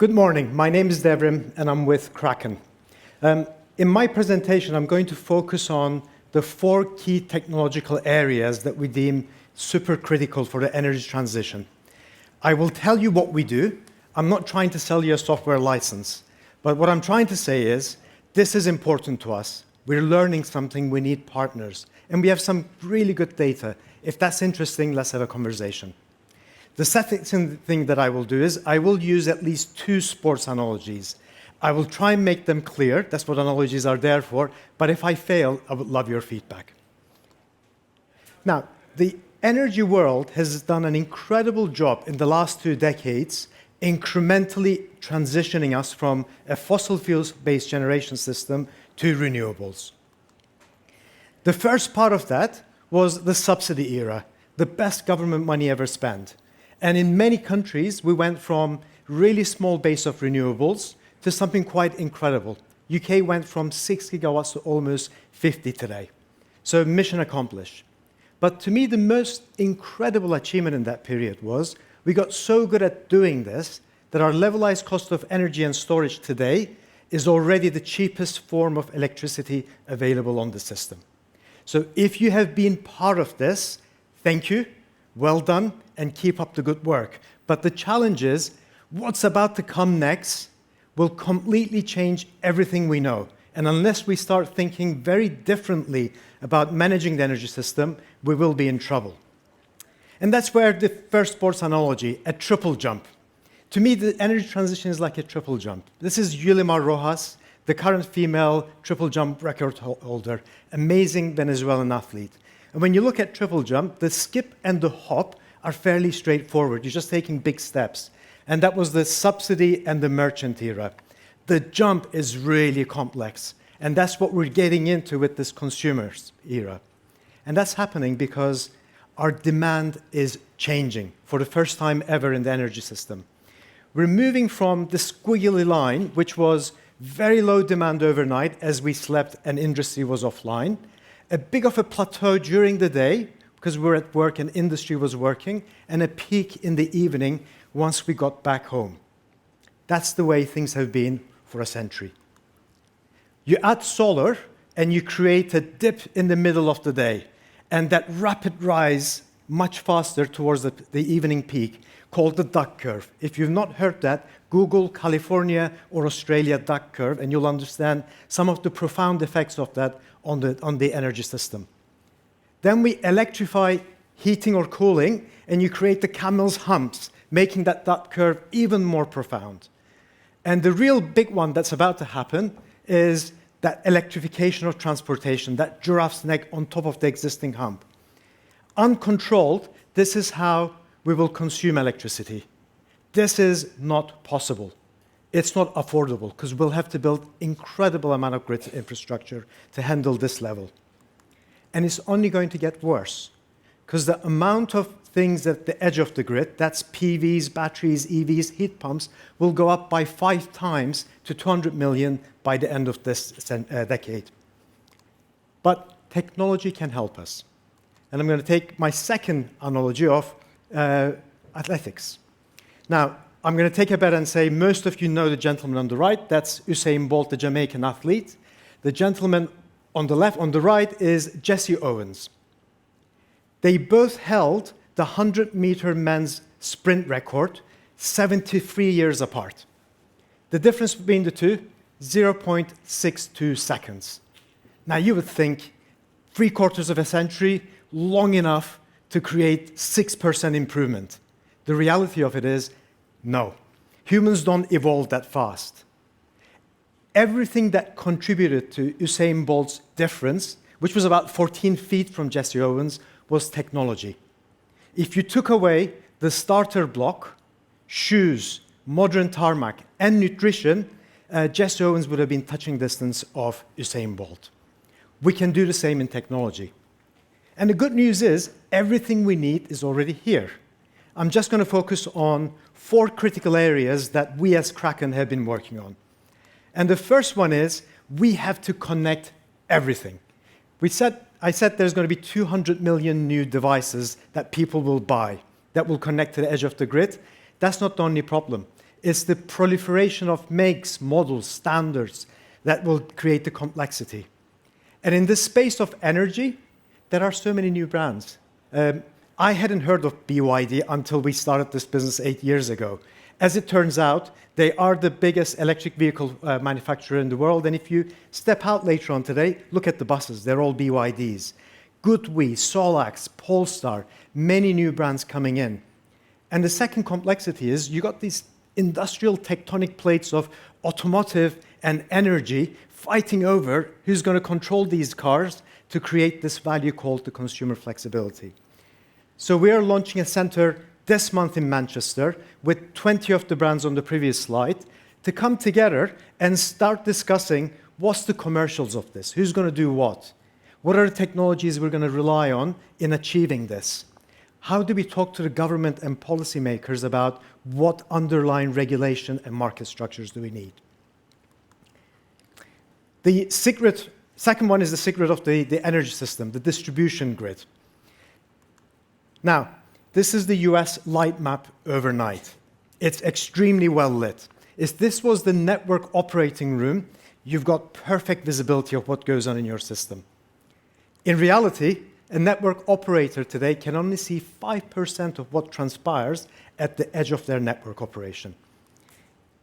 Good morning. My name is Devrim, and I'm with Kraken. In my presentation, I'm going to focus on the 4 key technological areas that we deem super critical for the energy transition. I will tell you what we do. I'm not trying to sell you a software license, but what I'm trying to say is this is important to us. We're learning something, we need partners, and we have some really good data. If that's interesting, let's have a conversation. The second thing that I will do is I will use at least 2 sports analogies. I will try and make them clear. That's what analogies are there for. But if I fail, I would love your feedback. Now, the energy world has done an incredible job in the last 2 decades incrementally transitioning us from a fossil fuels-based generation system to renewables. The first part of that was the subsidy era, the best government money ever spent. And in many countries, we went from really small base of renewables to something quite incredible. UK went from 6 gigawatts to almost 50 today. So mission accomplished. But to me, the most incredible achievement in that period was we got so good at doing this that our levelized cost of energy and storage today is already the cheapest form of electricity available on the system. So if you have been part of this, thank you, well done, and keep up the good work. But the challenge is, what's about to come next will completely change everything we know. And unless we start thinking very differently about managing the energy system, we will be in trouble. And that's where the first sports analogy, a triple jump. To me, the energy transition is like a triple jump. This is Yulimar Rojas, the current female triple jump record holder, amazing Venezuelan athlete. And when you look at triple jump, the skip and the hop are fairly straightforward. You're just taking big steps. And that was the subsidy and the merchant era. The jump is really complex. And that's what we're getting into with this consumers era. And that's happening because our demand is changing for the first time ever in the energy system. We're moving from the squiggly line, which was very low demand overnight as we slept and industry was offline, a big of a plateau during the day because we were at work and industry was working, and a peak in the evening once we got back home. That's the way things have been for a century. You add solar, and you create a dip in the middle of the day, and that rapid rise much faster towards the evening peak, called the duck curve. If you've not heard that, Google California or Australia duck curve, and you'll understand some of the profound effects of that on the energy system. Then we electrify heating or cooling, and you create the camel's humps, making that duck curve even more profound. And the real big one that's about to happen is that electrification of transportation, that giraffe's neck on top of the existing hump. Uncontrolled, this is how we will consume electricity. This is not possible. It's not affordable, because we'll have to build incredible amount of grid infrastructure to handle this level. And it's only going to get worse, because the amount of things at the edge of the grid, that's PVs, batteries, EVs, heat pumps, will go up by 5 times to 200 million by the end of this decade. But technology can help us. And I'm going to take my second analogy of athletics. Now, I'm going to take a bet and say most of you know the gentleman on the right. That's Usain Bolt, the Jamaican athlete. The gentleman on the left, on the right, is Jesse Owens. They both held the 100-meter men's sprint record 73 years apart. The difference between the two, 0.62 seconds. Now, you would think 3/4 of a century, long enough to create 6% improvement. The reality of it is, no. Humans don't evolve that fast. Everything that contributed to Usain Bolt's difference, which was about 14 feet from Jesse Owens, was technology. If you took away the starter block, shoes, modern tarmac, and nutrition, Jesse Owens would have been touching distance of Usain Bolt. We can do the same in technology. And the good news is, everything we need is already here. I'm just going to focus on 4 critical areas that we as Kraken have been working on. And the first one is, we have to connect everything. I said there's going to be 200 million new devices that people will buy that will connect to the edge of the grid. That's not the only problem. It's the proliferation of makes, models, standards that will create the complexity. And in this space of energy, there are so many new brands. I hadn't heard of BYD until we started this business 8 years ago. As it turns out, they are the biggest electric vehicle manufacturer in the world. And if you step out later on today, look at the buses. They're all BYDs. Goodwe, Solax, Polestar, many new brands coming in. And the second complexity is you got these industrial tectonic plates of automotive and energy fighting over who's going to control these cars to create this value called the consumer flexibility. So we are launching a center this month in Manchester with 20 of the brands on the previous slide to come together and start discussing what's the commercials of this, who's going to do what, what are the technologies we're going to rely on in achieving this. How do we talk to the government and policymakers about what underlying regulation and market structures do we need? The second one is the secret of the energy system, the distribution grid. Now, this is the US light map overnight. It's extremely well lit. If this was the network operating room, you've got perfect visibility of what goes on in your system. In reality, a network operator today can only see 5% of what transpires at the edge of their network operation.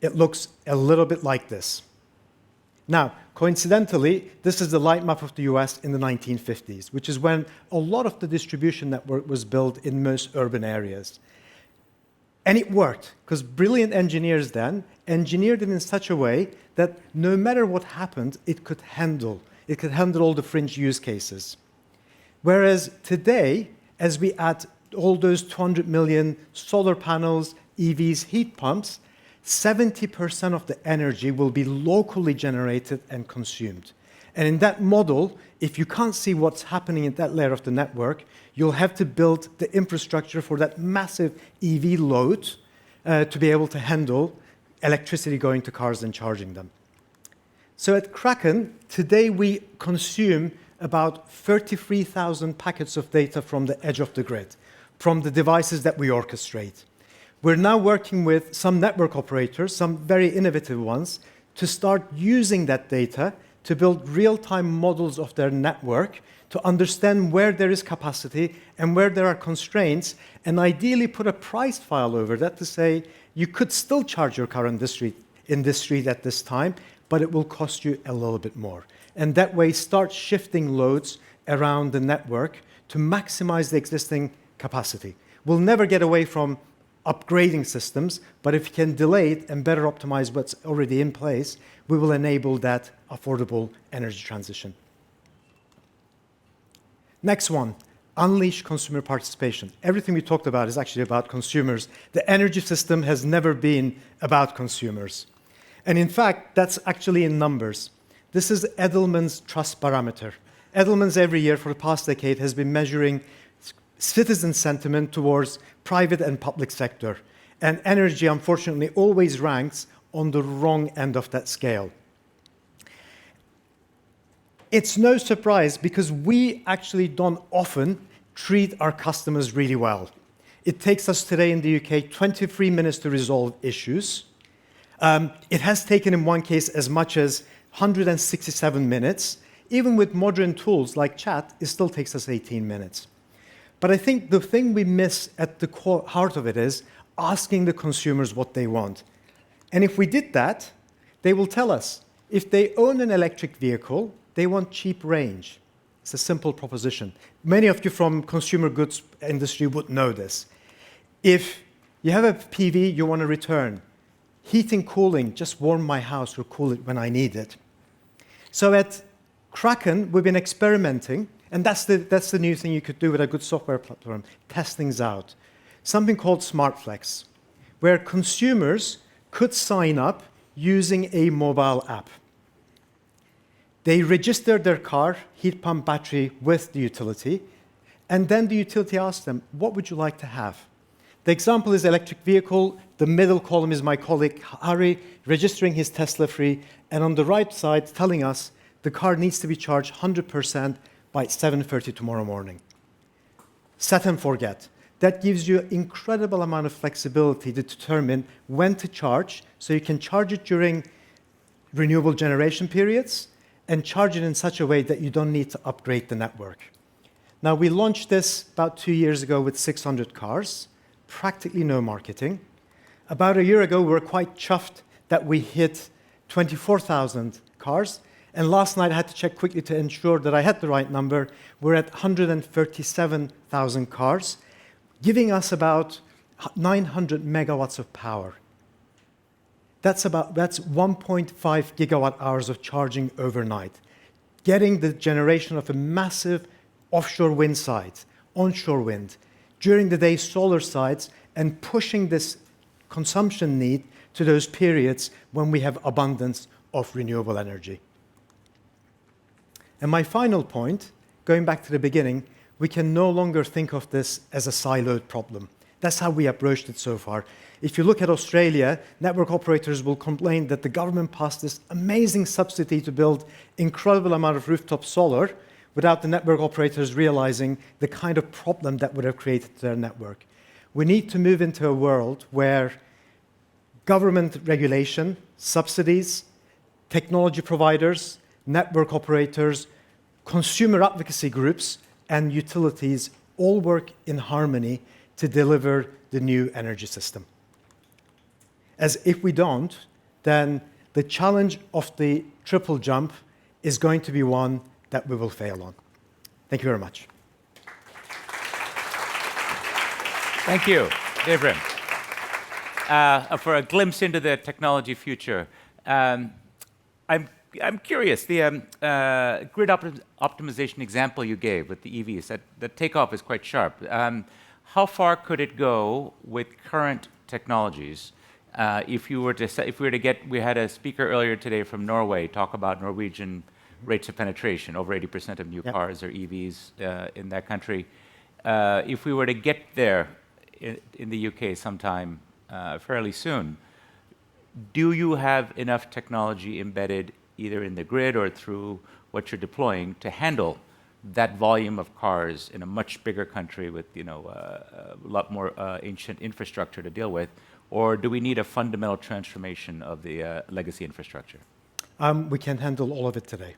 It looks a little bit like this. Now, coincidentally, this is the light map of the US in the 1950s, which is when a lot of the distribution network was built in most urban areas. And it worked, because brilliant engineers then engineered it in such a way that no matter what happened, it could handle all the fringe use cases. Whereas today, as we add all those 200 million solar panels, EVs, heat pumps, 70% of the energy will be locally generated and consumed. And in that model, if you can't see what's happening in that layer of the network, you'll have to build the infrastructure for that massive EV load to be able to handle electricity going to cars and charging them. So at Kraken, today we consume about 33,000 packets of data from the edge of the grid, from the devices that we orchestrate. We're now working with some network operators, some very innovative ones, to start using that data to build real-time models of their network to understand where there is capacity and where there are constraints, and ideally put a price file over that to say, you could still charge your car in this street at this time, but it will cost you a little bit more. And that way, start shifting loads around the network to maximize the existing capacity. We'll never get away from upgrading systems, but if you can delay it and better optimize what's already in place, we will enable that affordable energy transition. Next one, unleash consumer participation. Everything we talked about is actually about consumers. The energy system has never been about consumers. And in fact, that's actually in numbers. This is Edelman's trust parameter. Edelman's every year for the past decade has been measuring citizen sentiment towards private and public sector. And energy, unfortunately, always ranks on the wrong end of that scale. It's no surprise because we actually don't often treat our customers really well. It takes us today in the UK 23 minutes to resolve issues. It has taken in one case as much as 167 minutes. Even with modern tools like chat, it still takes us 18 minutes. But I think the thing we miss at the heart of it is asking the consumers what they want. And if we did that, they will tell us. If they own an electric vehicle, they want cheap range. It's a simple proposition. Many of you from consumer goods industry would know this. If you have a PV you want to return, heating, cooling, just warm my house or cool it when I need it. So at Kraken, we've been experimenting, and that's the new thing you could do with a good software platform, test things out. Something called SmartFlex, where consumers could sign up using a mobile app. They register their car, heat pump, battery with the utility, and then the utility asks them, what would you like to have? The example is electric vehicle. The middle column is my colleague, Harry, registering his Tesla free, and on the right side, telling us the car needs to be charged 100% by 7:30 tomorrow morning. Set and forget. That gives you an incredible amount of flexibility to determine when to charge, so you can charge it during renewable generation periods and charge it in such a way that you don't need to upgrade the network. Now, we launched this about 2 years ago with 600 cars, practically no marketing. About a year ago, we were quite chuffed that we hit 24,000 cars. And last night, I had to check quickly to ensure that I had the right number. We're at 137,000 cars, giving us about 900 megawatts of power. That's 1.5 gigawatt hours of charging overnight, getting the generation of a massive offshore wind sites, onshore wind, during the day solar sites, and pushing this consumption need to those periods when we have abundance of renewable energy. And my final point, going back to the beginning, we can no longer think of this as a siloed problem. That's how we approached it so far. If you look at Australia, network operators will complain that the government passed this amazing subsidy to build incredible amount of rooftop solar without the network operators realizing the kind of problem that would have created their network. We need to move into a world where government regulation, subsidies, technology providers, network operators, consumer advocacy groups, and utilities all work in harmony to deliver the new energy system. As if we don't, then the challenge of the triple jump is going to be one that we will fail on. Thank you very much. Thank you, Devrim, for a glimpse into the technology future. I'm curious, the grid optimization example you gave with the EVs, the takeoff is quite sharp. How far could it go with current technologies? If we were to get, we had a speaker earlier today from Norway talk about Norwegian rates of penetration. Over 80% of new cars are EVs in that country. If we were to get there in the UK sometime fairly soon, do you have enough technology embedded either in the grid or through what you're deploying to handle that volume of cars in a much bigger country with a lot more ancient infrastructure to deal with? Or do we need a fundamental transformation of the legacy infrastructure? We can handle all of it today.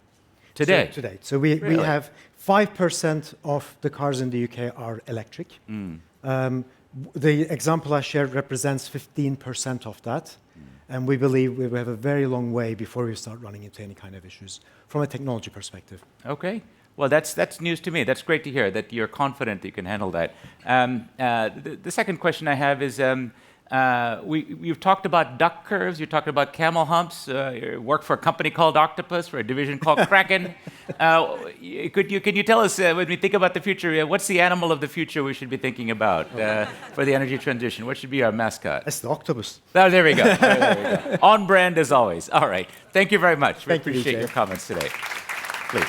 Today? So we have 5% of the cars in the UK are electric. The example I shared represents 15% of that. And we believe we have a very long way before we start running into any kind of issues from a technology perspective. Okay. Well, that's news to me. That's great to hear that you're confident that you can handle that. The second question I have is, you've talked about duck curves, you talked about camel humps, you work for a company called Octopus, for a division called Kraken. Can you tell us, when we think about the future, what's the animal of the future we should be thinking about for the energy transition? What should be our mascot? It's the octopus. Oh, there we go. On brand as always. All right. Thank you very much. We Thank you, appreciate DJ. your comments today. Please.